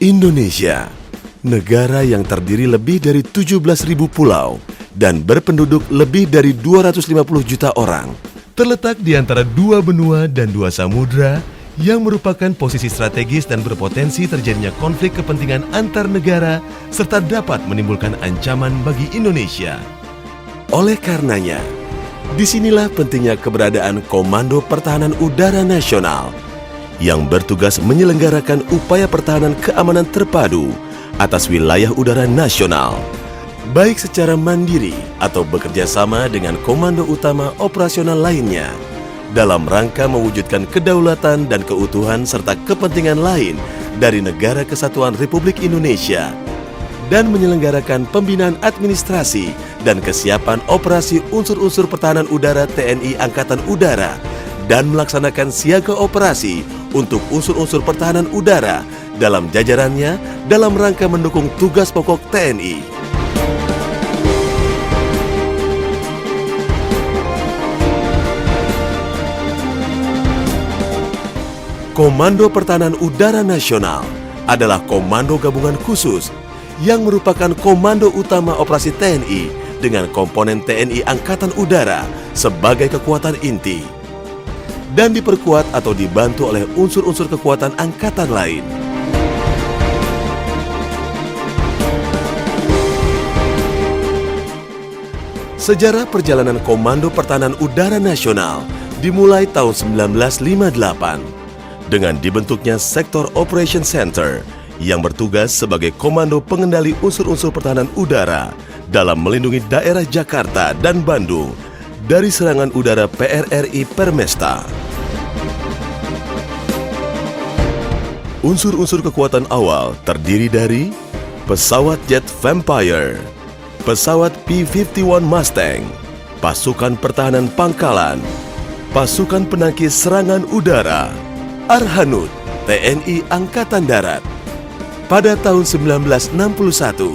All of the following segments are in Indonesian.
Indonesia, negara yang terdiri lebih dari 17.000 pulau dan berpenduduk lebih dari 250 juta orang, terletak di antara dua benua dan dua samudra yang merupakan posisi strategis dan berpotensi terjadinya konflik kepentingan antar negara serta dapat menimbulkan ancaman bagi Indonesia. Oleh karenanya, disinilah pentingnya keberadaan Komando Pertahanan Udara Nasional yang bertugas menyelenggarakan upaya pertahanan keamanan terpadu atas wilayah udara nasional, baik secara mandiri atau bekerja sama dengan komando utama operasional lainnya, dalam rangka mewujudkan kedaulatan dan keutuhan serta kepentingan lain dari Negara Kesatuan Republik Indonesia, dan menyelenggarakan pembinaan administrasi dan kesiapan operasi unsur-unsur pertahanan udara TNI Angkatan Udara, dan melaksanakan siaga operasi untuk unsur-unsur pertahanan udara dalam jajarannya dalam rangka mendukung tugas pokok TNI. Komando Pertahanan Udara Nasional adalah komando gabungan khusus yang merupakan komando utama operasi TNI dengan komponen TNI Angkatan Udara sebagai kekuatan inti, dan diperkuat atau dibantu oleh unsur-unsur kekuatan angkatan lain. Sejarah perjalanan Komando Pertahanan Udara Nasional dimulai tahun 1958 dengan dibentuknya Sektor Operation Center yang bertugas sebagai komando pengendali unsur-unsur pertahanan udara dalam melindungi daerah Jakarta dan Bandung dari serangan udara PRRI Permesta. Unsur-unsur kekuatan awal terdiri dari pesawat jet Vampire, pesawat P-51 Mustang, pasukan pertahanan pangkalan, pasukan penangkis serangan udara, Arhanud, TNI Angkatan Darat. Pada tahun 1961,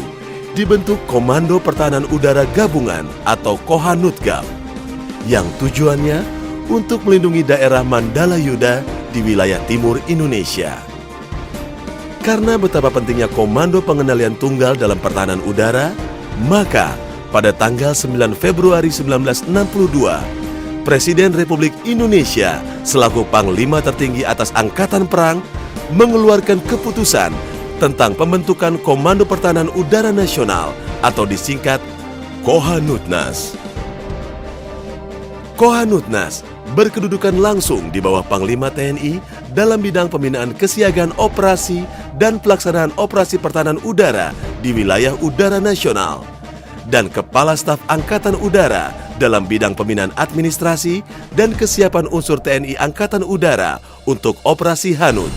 dibentuk Komando Pertahanan Udara Gabungan atau Kohanudgab, yang tujuannya untuk melindungi daerah Mandala Yuda di wilayah timur Indonesia. Karena betapa pentingnya Komando Pengendalian Tunggal dalam pertahanan udara, maka pada tanggal 9 Februari 1962, Presiden Republik Indonesia selaku Panglima tertinggi atas Angkatan Perang mengeluarkan keputusan tentang pembentukan Komando Pertahanan Udara Nasional atau disingkat Kohanudnas. Kohanudnas berkedudukan langsung di bawah Panglima TNI dalam bidang pembinaan kesiagaan operasi dan pelaksanaan operasi pertahanan udara di wilayah udara nasional, dan Kepala Staf Angkatan Udara dalam bidang pembinaan administrasi dan kesiapan unsur TNI Angkatan Udara untuk operasi Hanud.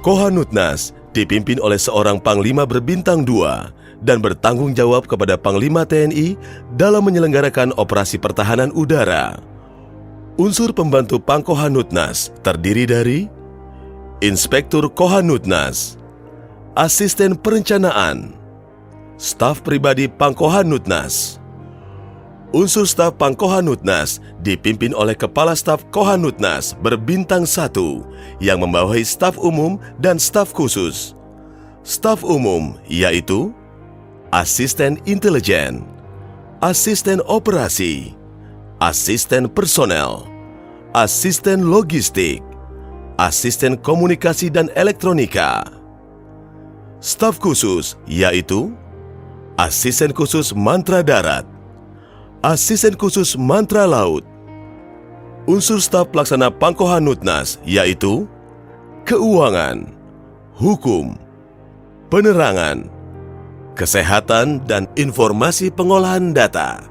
Kohanudnas dipimpin oleh seorang Panglima berbintang 2 dan bertanggung jawab kepada Panglima TNI dalam menyelenggarakan operasi pertahanan udara. Unsur pembantu Pangkohanudnas terdiri dari Inspektur Kohanudnas, Asisten Perencanaan, Staf Pribadi Pangkohanudnas. Unsur staf Pangkohanudnas dipimpin oleh Kepala Staf Kohanudnas berbintang 1 yang membawahi staf umum dan staf khusus. Staf umum yaitu Asisten Intelijen, Asisten Operasi, Asisten Personel, Asisten Logistik, Asisten Komunikasi dan Elektronika. Staf khusus yaitu Asisten Khusus Mantra Darat, Asisten Khusus Mantra Laut. Unsur staf pelaksana Pangkohanudnas yaitu Keuangan, Hukum, Penerangan, Kesehatan dan Informasi Pengolahan Data.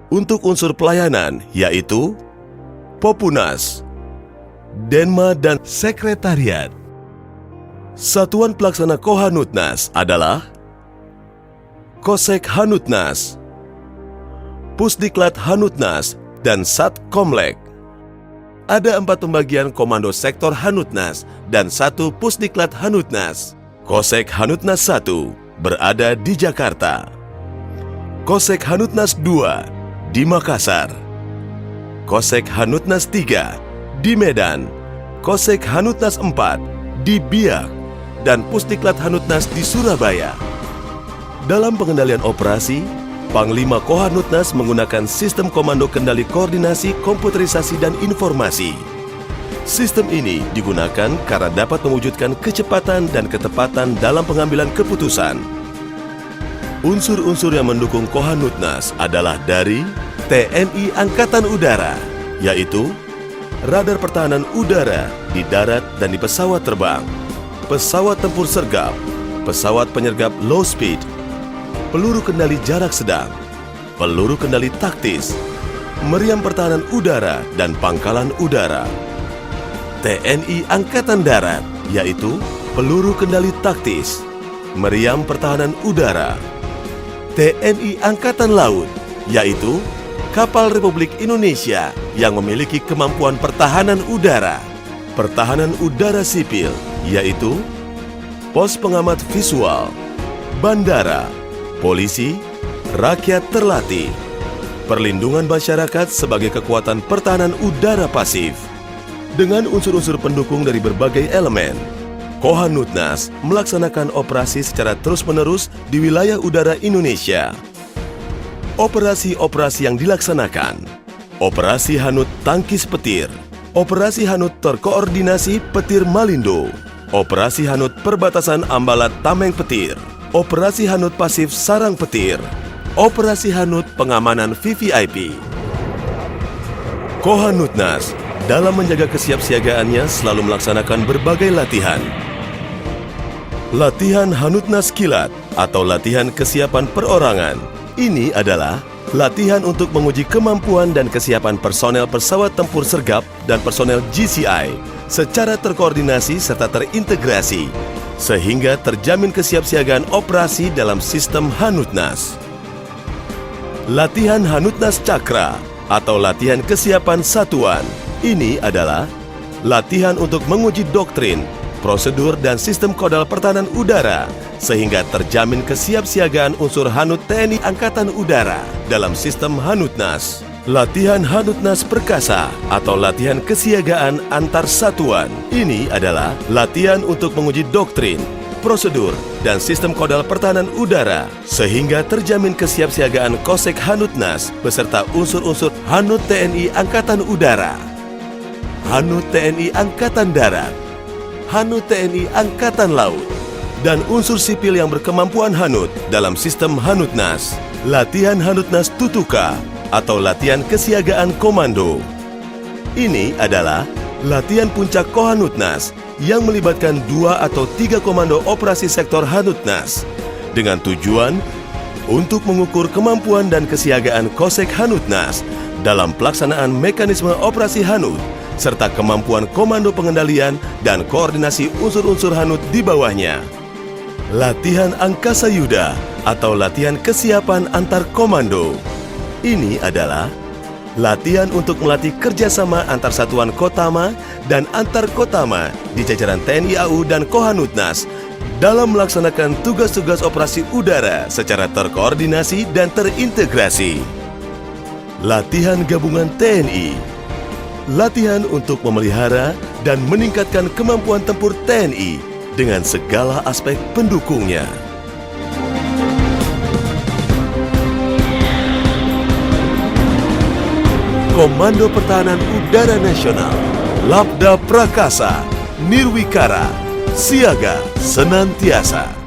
Untuk unsur pelayanan yaitu Popunas, Denma dan Sekretariat. Satuan pelaksana Kohanudnas adalah Kosek Hanudnas, Pusdiklat Hanudnas, dan Satkomlek. Ada 4 pembagian Komando Sektor Hanudnas dan 1 Pusdiklat Hanudnas. Kosek Hanudnas 1 berada di Jakarta. Kosek Hanudnas 2 di Makassar. Kosek Hanudnas 3 di Medan. Kosek Hanudnas 4 di Biak. dan Pusdiklat Hanutnas di Surabaya. Dalam pengendalian operasi, Panglima Kohanutnas menggunakan sistem komando kendali koordinasi, komputerisasi, dan informasi. Sistem ini digunakan karena dapat mewujudkan kecepatan dan ketepatan dalam pengambilan keputusan. Unsur-unsur yang mendukung Kohanutnas adalah dari TNI Angkatan Udara, yaitu radar pertahanan udara di darat dan di pesawat terbang, pesawat tempur sergap, pesawat penyergap low speed, peluru kendali jarak sedang, peluru kendali taktis, meriam pertahanan udara dan pangkalan udara. TNI Angkatan Darat, yaitu peluru kendali taktis, meriam pertahanan udara. TNI Angkatan Laut, yaitu kapal Republik Indonesia yang memiliki kemampuan pertahanan udara. Pertahanan udara sipil, yaitu pos pengamat visual, bandara, polisi, rakyat terlatih, perlindungan masyarakat sebagai kekuatan pertahanan udara pasif. Dengan unsur-unsur pendukung dari berbagai elemen, Kohanutnas melaksanakan operasi secara terus-menerus di wilayah udara Indonesia. Operasi-operasi yang dilaksanakan: Operasi Hanut Tangkis Petir, Operasi Hanut Terkoordinasi Petir Malindo, Operasi Hanut Perbatasan Ambalat Tameng Petir, Operasi Hanut Pasif Sarang Petir, Operasi Hanut Pengamanan VVIP. Kohanutnas dalam menjaga kesiapsiagaannya selalu melaksanakan berbagai latihan. Latihan Hanutnas Kilat atau latihan kesiapan perorangan. Ini adalah latihan untuk menguji kemampuan dan kesiapan personel pesawat tempur sergap dan personel GCI secara terkoordinasi serta terintegrasi, sehingga terjamin kesiapsiagaan operasi dalam sistem Hanutnas. Latihan Hanutnas Cakra atau latihan kesiapan satuan. Ini adalah latihan untuk menguji doktrin, prosedur, dan sistem kodal pertahanan udara, sehingga terjamin kesiapsiagaan unsur Hanut TNI Angkatan Udara dalam sistem Hanutnas. Latihan Hanutnas Perkasa atau latihan kesiagaan antar satuan. Ini adalah latihan untuk menguji doktrin, prosedur, dan sistem kodal pertahanan udara, sehingga terjamin kesiapsiagaan Kosek Hanutnas beserta unsur-unsur Hanut TNI Angkatan Udara, Hanut TNI Angkatan Darat, Hanut TNI Angkatan Laut, dan unsur sipil yang berkemampuan Hanut dalam sistem Hanutnas. Latihan Hanutnas Tutuka atau latihan kesiagaan komando. Ini adalah latihan puncak Kohanutnas yang melibatkan 2 atau 3 komando operasi sektor Hanutnas dengan tujuan untuk mengukur kemampuan dan kesiagaan Kosek Hanutnas dalam pelaksanaan mekanisme operasi Hanut serta kemampuan komando pengendalian dan koordinasi unsur-unsur Hanut di bawahnya. Latihan Angkasa Yuda atau latihan kesiapan antar komando. Ini adalah latihan untuk melatih kerjasama antar satuan Kotama dan antar Kotama di jajaran TNI AU dan Kohanutnas dalam melaksanakan tugas-tugas operasi udara secara terkoordinasi dan terintegrasi. Latihan Gabungan TNI. Latihan untuk memelihara dan meningkatkan kemampuan tempur TNI dengan segala aspek pendukungnya. Komando Pertahanan Udara Nasional, Labda Prakasa, Nirwikara, siaga senantiasa.